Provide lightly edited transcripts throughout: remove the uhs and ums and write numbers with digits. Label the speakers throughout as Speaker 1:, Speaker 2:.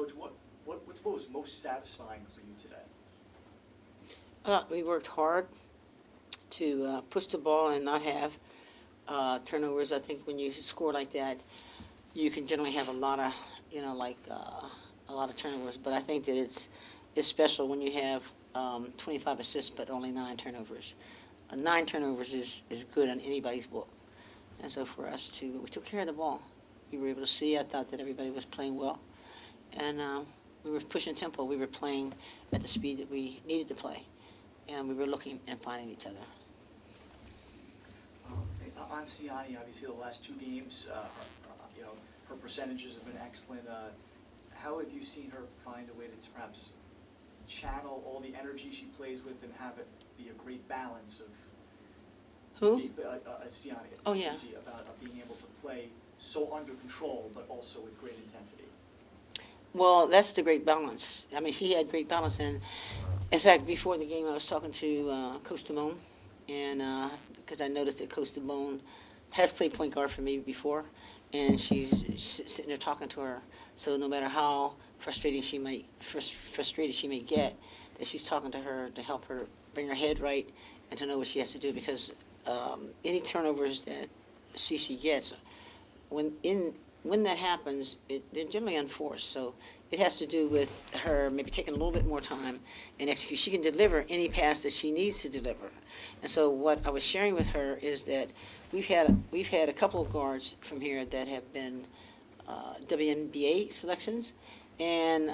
Speaker 1: Coach, what was most satisfying for you today?
Speaker 2: We worked hard to push the ball and not have turnovers. I think when you score like that, you can generally have a lot of, a lot of turnovers. But I think that it's special when you have 25 assists but only 9 turnovers. 9 turnovers is good on anybody's book. And so for us we took care of the ball. We were able to see, I thought that everybody was playing well. And we were pushing tempo. We were playing at the speed that we needed to play. And we were looking and finding each other.
Speaker 1: On Ciani, obviously the last 2 games, her percentages have been excellent. How have you seen her find a way to perhaps channel all the energy she plays with and have it be a great balance of
Speaker 2: Who?
Speaker 1: Ciani,
Speaker 2: Oh, yeah.
Speaker 1: about being able to play so under control but also with great intensity?
Speaker 2: Well, that's the great balance. I mean, she had great balance. And in fact, before the game, I was talking to Coach Damone, and because I noticed that Coach Damone has played point guard for me before, and she's sitting there talking to her. So no matter how frustrated she may get, that she's talking to her to help her bring her head right and to know what she has to do. Because any turnovers that she gets, when that happens, they're generally unforced. So it has to do with her maybe taking a little bit more time and execute. She can deliver any pass that she needs to deliver. And so what I was sharing with her is that we've had a couple of guards from here that have been WNBA selections, and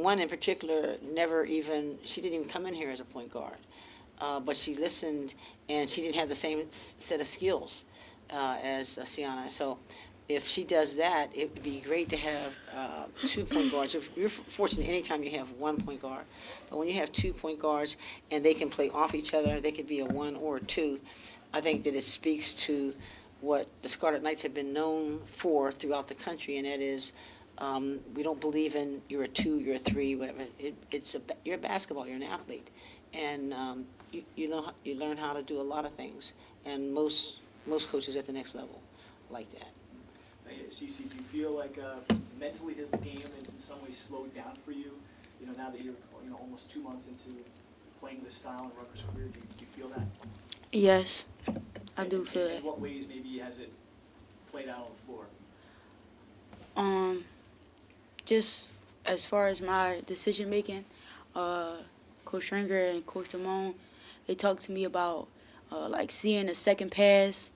Speaker 2: one in particular she didn't even come in here as a point guard, but she listened, and she didn't have the same set of skills as Ciani. So if she does that, it would be great to have 2 point guards. You're fortunate anytime you have 1 point guard, but when you have 2 point guards and they can play off each other, they could be a 1 or a 2. I think that it speaks to what the Scarlet Knights have been known for throughout the country, and that is we don't believe in you're a 2, you're a 3, whatever. You're a basketball, you're an athlete, and you learn how to do a lot of things, and most coaches at the next level like that.
Speaker 1: Cece, do you feel like mentally has the game in some ways slowed down for you? Now that you're almost 2 months into playing this style in Rutgers' career, do you feel that?
Speaker 3: Yes, I do feel it.
Speaker 1: In what ways maybe has it played out on the floor?
Speaker 3: Just as far as my decision making, Coach Stringer and Coach Damone, they talked to me about like seeing a second pass,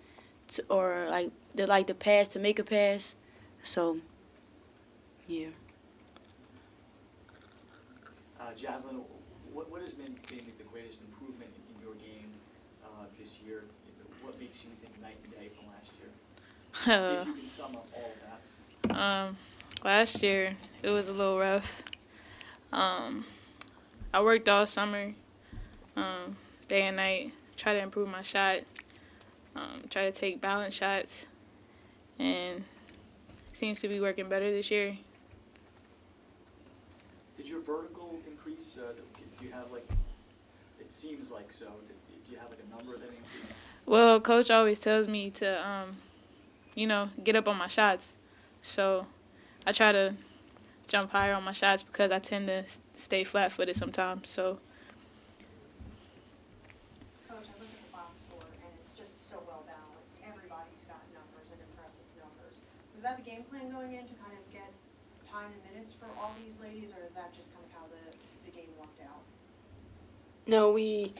Speaker 3: or like the pass to make a pass. So, yeah.
Speaker 1: Jazlynd, what has been the greatest improvement in your game this year? What makes you think night and day from last year? If you can sum up all of that.
Speaker 4: Last year, it was a little rough. I worked all summer, day and night, try to improve my shot, try to take balanced shots, and it seems to be working better this year.
Speaker 1: Did your vertical increase? Do you have it seems like so. Do you have a number that increased?
Speaker 4: Well, Coach always tells me to, get up on my shots. So I try to jump higher on my shots because I tend to stay flat-footed sometimes. So.
Speaker 5: Coach, I look at the box score, and it's just so well balanced. Everybody's got numbers and impressive numbers. Was that the game plan going in to kind of get time and minutes for all these ladies, or is that just kind of how the game worked out?
Speaker 2: No, we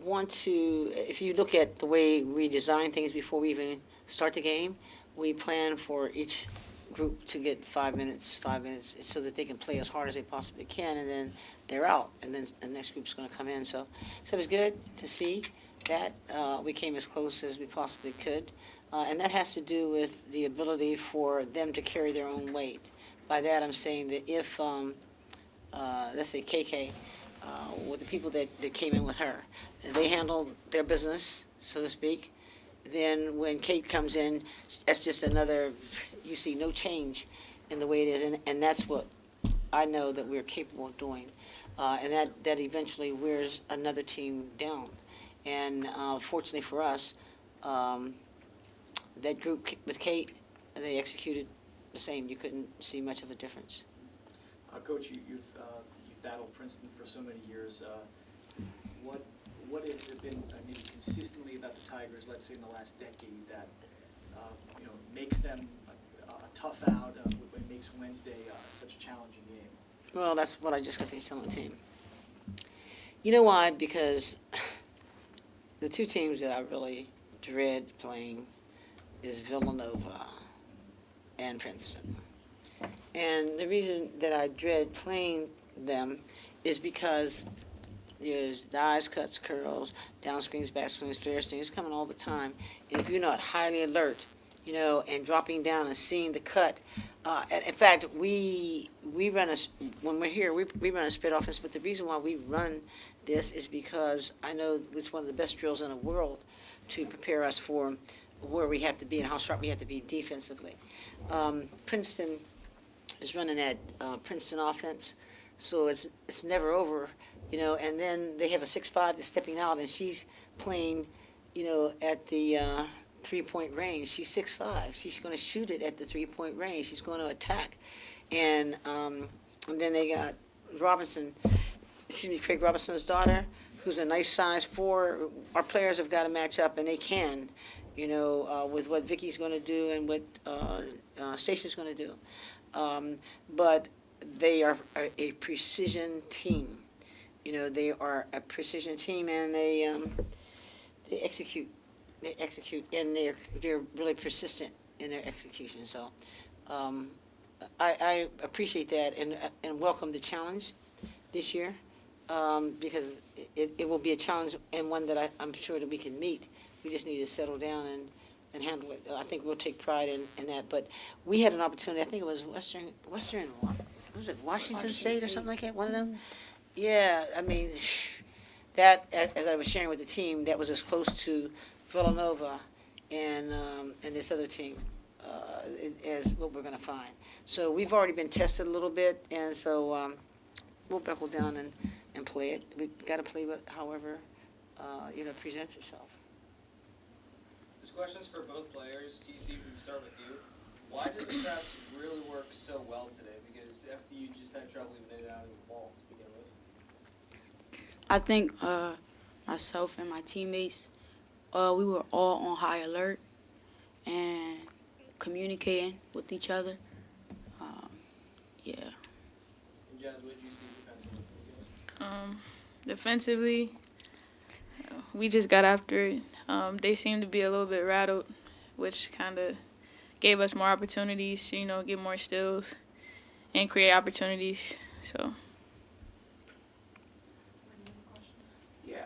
Speaker 2: want to, if you look at the way we design things before we even start the game, we plan for each group to get 5 minutes, so that they can play as hard as they possibly can, and then they're out, and then the next group's going to come in. So it was good to see that. We came as close as we possibly could, and that has to do with the ability for them to carry their own weight. By that, I'm saying that if, let's say KK, with the people that came in with her, they handled their business, so to speak. Then when Kate comes in, that's just another, you see no change in the way it is, and that's what I know that we're capable of doing. And that eventually wears another team down. And fortunately for us, that group with Kate, they executed the same. You couldn't see much of a difference.
Speaker 1: Coach, you've battled Princeton for so many years. What has it been, I mean, consistently about the Tigers, let's say in the last decade, that makes them a tough out, what makes Wednesday such a challenging game?
Speaker 2: Well, that's what I just got finished telling the team. You know why? Because the two teams that I really dread playing is Villanova and Princeton. And the reason that I dread playing them is because there's dives, cuts, curls, down screens, back swings, flare swings coming all the time. And if you're not highly alert, and dropping down and seeing the cut, and in fact, we run when we're here, we run a spread offense. But the reason why we run this is because I know it's one of the best drills in the world to prepare us for where we have to be and how sharp we have to be defensively. Princeton is running that Princeton offense, so it's never over, and then they have a 6'5" that's stepping out, and she's playing, at the three-point range. She's 6'5". She's going to shoot it at the three-point range. She's going to attack. And then they got Craig Robinson's daughter, who's a nice size 4. Our players have got to match up, and they can, with what Vicky's going to do and what Stacia's going to do. But they are a precision team. They are a precision team, and they execute. They execute, and they're really persistent in their execution. So I appreciate that and welcome the challenge this year, because it will be a challenge and one that I'm sure that we can meet. We just need to settle down and handle it. I think we'll take pride in that. But we had an opportunity. I think it was Western. Was it Washington State or something like that? One of them. Yeah, I mean, that as I was sharing with the team, that was as close to Villanova and this other team as what we're going to find. So we've already been tested a little bit, and so we'll buckle down and play it. We've got to play it however it presents itself.
Speaker 6: This question's for both players. CC, we can start with you. Why did the press really work so well today? Because FDU just had trouble even getting out of the ball to begin with.
Speaker 3: I think myself and my teammates, we were all on high alert and communicating with each other. Yeah.
Speaker 6: And Jazz, what did you see defensively?
Speaker 4: Defensively, we just got after it. They seemed to be a little bit rattled, which kind of gave us more opportunities to, get more steals and create opportunities. So.
Speaker 7: Yeah,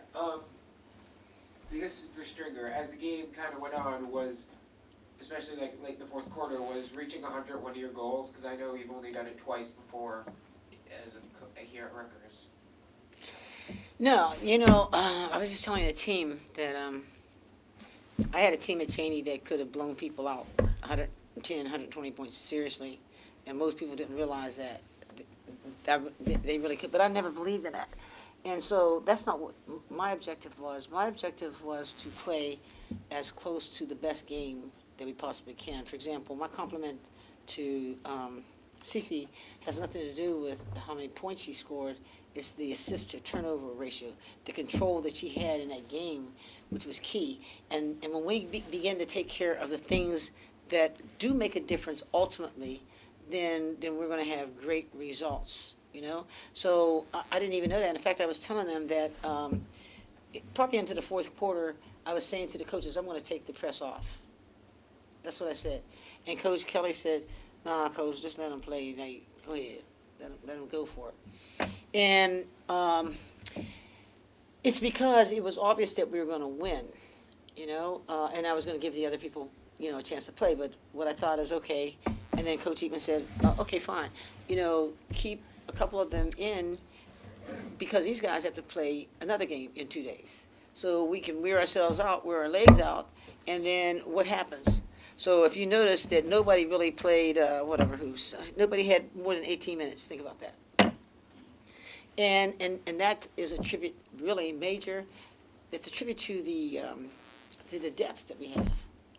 Speaker 7: this is for Stringer. As the game kind of went on, was, especially like the fourth quarter, was reaching 100 one of your goals? Because I know you've only done it twice before as here at Rutgers.
Speaker 2: No, I was just telling the team that I had a team at Ciani that could have blown people out 110, 120 points seriously, and most people didn't realize that they really could. But I never believed in that. And so that's not what my objective was. My objective was to play as close to the best game that we possibly can. For example, my compliment to Cece has nothing to do with how many points she scored. It's the assist to turnover ratio, the control that she had in that game, which was key. And when we begin to take care of the things that do make a difference ultimately, then we're going to have great results. So I didn't even know that. In fact, I was telling them that probably into the fourth quarter, I was saying to the coaches, I'm going to take the press off. That's what I said. And Coach Kelly said, nah, Coach, just let them play. Now, go ahead. Let them go for it. And it's because it was obvious that we were going to win, and I was going to give the other people, a chance to play. But what I thought is, okay. And then Coach Eatman said, okay, fine. Keep a couple of them in because these guys have to play another game in 2 days. So we can wear ourselves out, wear our legs out, and then what happens? So if you notice that nobody really played, nobody had more than 18 minutes. Think about that. And that is a tribute, really major. It's a tribute to the depth that we have.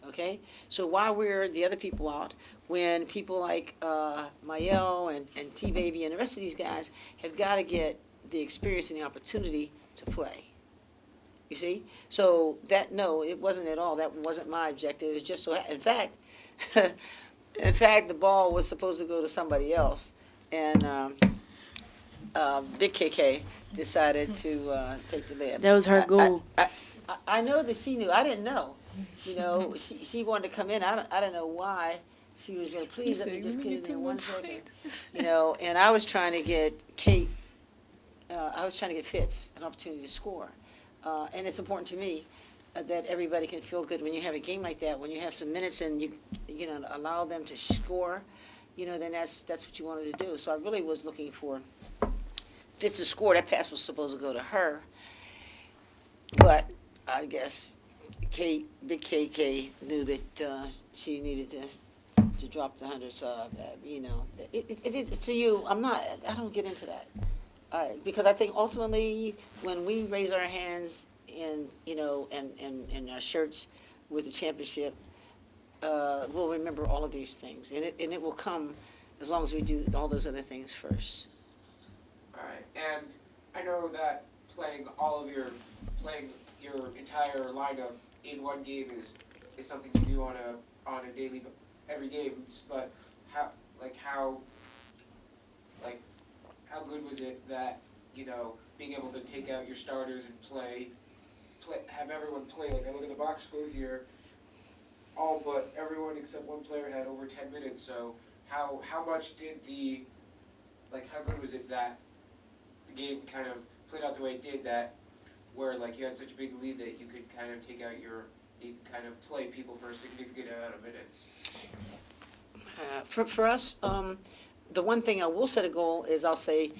Speaker 2: okay? So why wear the other people out when people like Mael and T-Baby and the rest of these guys have got to get the experience and the opportunity to play? You see? So no, it wasn't at all. That wasn't my objective. It was just so, in fact, the ball was supposed to go to somebody else. And Big KK decided to take the lead.
Speaker 3: That was her goal.
Speaker 2: I know that she knew. I didn't know. You know, she wanted to come in. I don't know why. She was really pleased. Let me just get in there 1 second. You know, and I was trying to get Kate. I was trying to get Fitz an opportunity to score. And it's important to me that everybody can feel good when you have a game like that. When you have some minutes and you allow them to score, then that's what you wanted to do. So I really was looking for Fitz to score. That pass was supposed to go to her, but I guess Big KK knew that she needed to drop the 100. So to you, I don't get into that. Because I think ultimately, when we raise our hands in our shirts with the championship, we'll remember all of these things, and it will come as long as we do all those other things first.
Speaker 7: All right, and I know that playing your entire lineup in one game is something you do on a daily, every game. But how good was it that being able to take out your starters and have everyone play? Like, I look at the box score here, all but everyone except one player had over 10 minutes. So how much did how good was it that the game kind of played out the way it did, that where you had such a big lead that you could kind of take out you kind of play people for a significant amount of minutes?
Speaker 2: For us, the one thing I will set a goal is I'll say,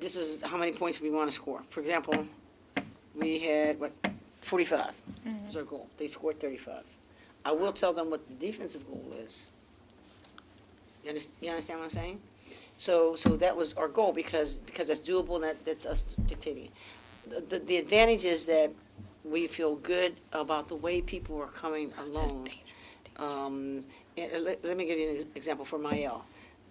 Speaker 2: this is how many points we want to score. For example, we had 45 was our goal. They scored 35. I will tell them what the defensive goal is. You understand what I'm saying? So that was our goal because that's doable, and that's us dictating. The advantage is that we feel good about the way people are coming along. Let me give you an example for Mael.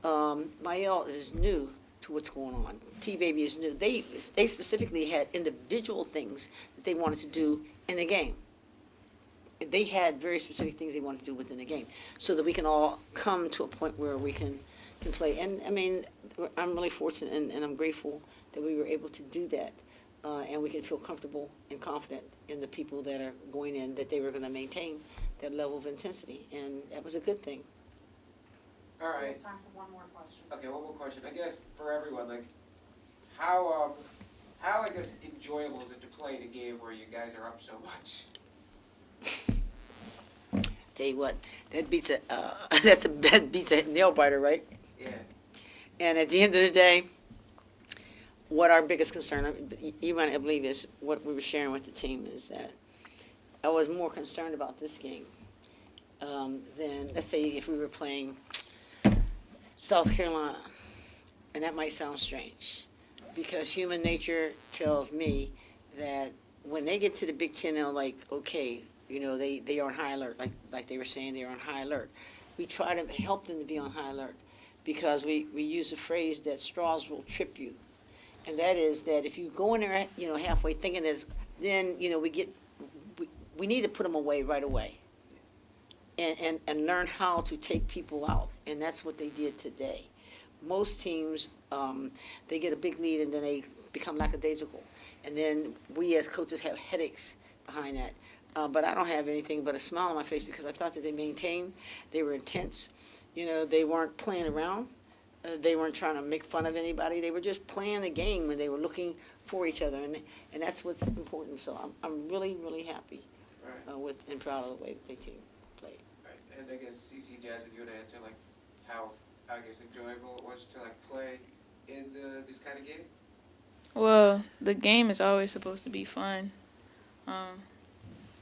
Speaker 2: Mael is new to what's going on. T-Baby is new. They specifically had individual things that they wanted to do in the game. They had very specific things they wanted to do within the game, so that we can all come to a point where we can play. And I mean, I'm really fortunate and I'm grateful that we were able to do that, and we can feel comfortable and confident in the people that are going in, that they were going to maintain that level of intensity, and that was a good thing.
Speaker 7: All right.
Speaker 5: We have time for one more question.
Speaker 7: Okay, one more question. I guess for everyone, how I guess enjoyable is it to play in a game where you guys are up so much?
Speaker 2: Tell you what, that beats a nail biter, right?
Speaker 7: Yeah.
Speaker 2: And at the end of the day, what our biggest concern, you might not believe, is what we were sharing with the team, is that I was more concerned about this game than, let's say, if we were playing South Carolina. And that might sound strange, because human nature tells me that when they get to the Big Ten, they're like, okay, they are on high alert, like they were saying, they're on high alert. We try to help them to be on high alert, because we use a phrase that straws will trip you. And that is that if you go in there, halfway thinking this, then, we need to put them away right away and learn how to take people out. And that's what they did today. Most teams, they get a big lead and then they become lackadaisical. And then we as coaches have headaches behind that. But I don't have anything but a smile on my face, because I thought that they maintained, they were intense. They weren't playing around. They weren't trying to make fun of anybody. They were just playing the game, and they were looking for each other. And that's what's important. So I'm really, really happy with and proud of the way that they team played.
Speaker 7: Right. And I guess CC, Jazlynd, you would answer how I guess enjoyable it was to play in this kind of game.
Speaker 4: Well, the game is always supposed to be fun.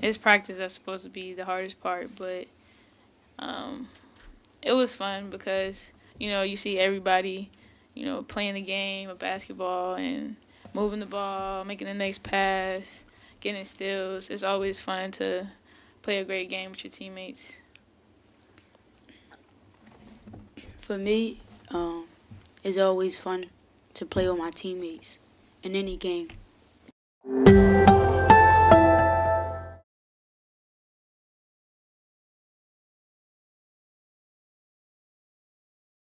Speaker 4: It's practice that's supposed to be the hardest part, but it was fun because, you see everybody, playing the game of basketball and moving the ball, making the next pass, getting steals. It's always fun to play a great game with your teammates.
Speaker 3: For me, it's always fun to play with my teammates in any game.